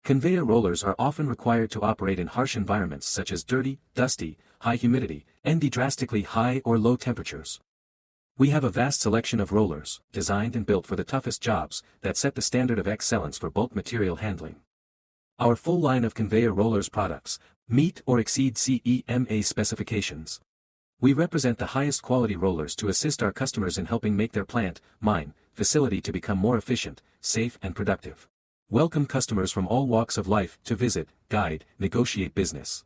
Conveyor rollers are often required to operate in harsh environments such as dirty, dusty, high humidity, and drastically high or low temperatures. We have a vast selection of rollers, designed and built for the toughest jobs, that set the standard of excellence for bulk material handling. Our full line of conveyor rollers products meet or exceed CEMA specifications. We represent the highest quality rollers to assist our customers in helping make their plant, mine, facility to become more efficient, safe and productive. Welcome customers from all walks of life to visit, guide, negotiate business.